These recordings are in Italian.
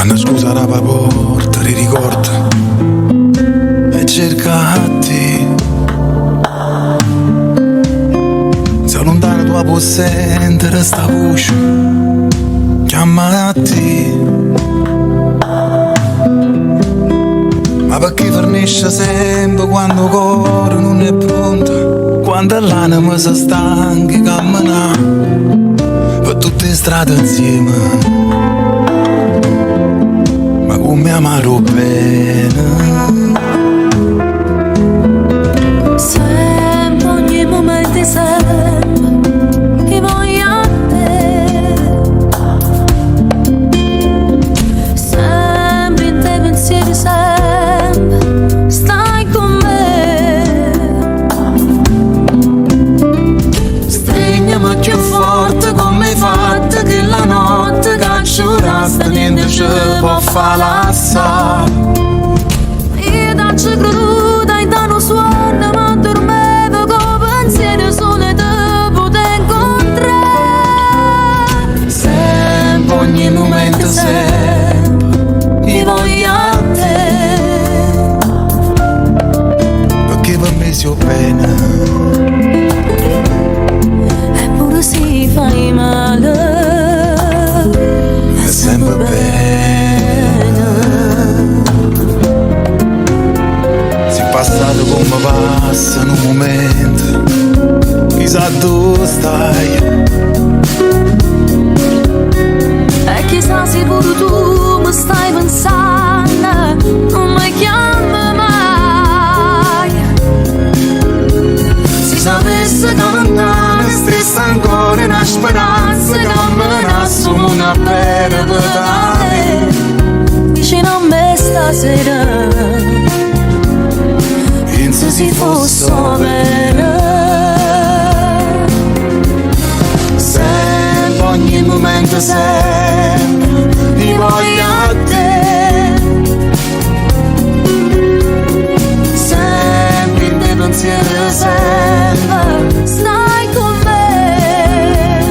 Hanno scusa la porta, ti ricorda e cercati. Se lontano tua può sentire sta voce, chiamati. Ma perché fornisce sempre quando il cuore non è pronto, quando l'anima si stanca di camminare per tutte le strade insieme. Ma come amaro bene, sempre, ogni momento, sempre che voglio a te, sempre in te pensieri, sempre stai con me. Stringiami più forte come hai fatto che la notte che giuraste niente ci può far lassare. Io t'ho creduta e danno suono, ma dormevo con pensieri solo te potevo incontrare. Sempre, ogni momento, sempre io voglio a te, perché per me sia bene. eppure si fai male, È sempre bene. Si è passato come passa in un momento, chissà dove stai. e chissà se pure tu mi stai pensando, non mi chiami mai. Si sapesse che lontano stessa ancora una speranza che me nasce una vera vedere. Vicino a me stasera, Penso se fosse vera. sempre, ogni momento, sempre ti voglio a te. Sempre in te pensiero, sempre Stai con me,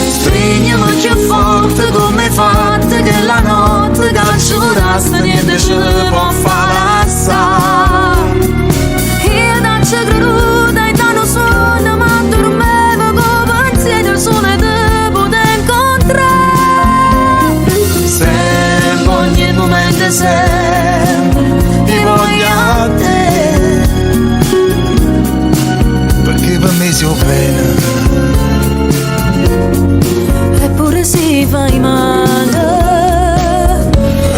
stringiami più forte come hai fatto che la notte che giuraste niente ci può far lassare. io t'ho creduta e danno suono, ma dormevo con pensieri solo te potevo incontrare. Sempre, ogni momento, sempre ti voglio a te, perché per me sia bene. Eppure si fai male,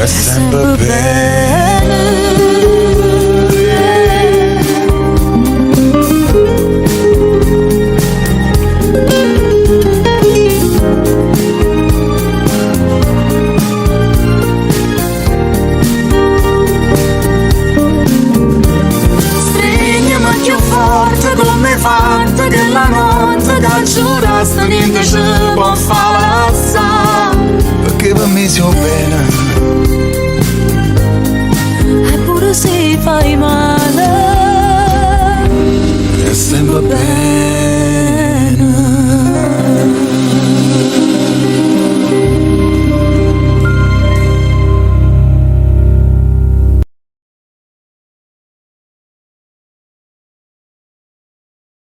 È sempre bene. Stringiami più forte come hai fatto che la notte che giuraste niente ci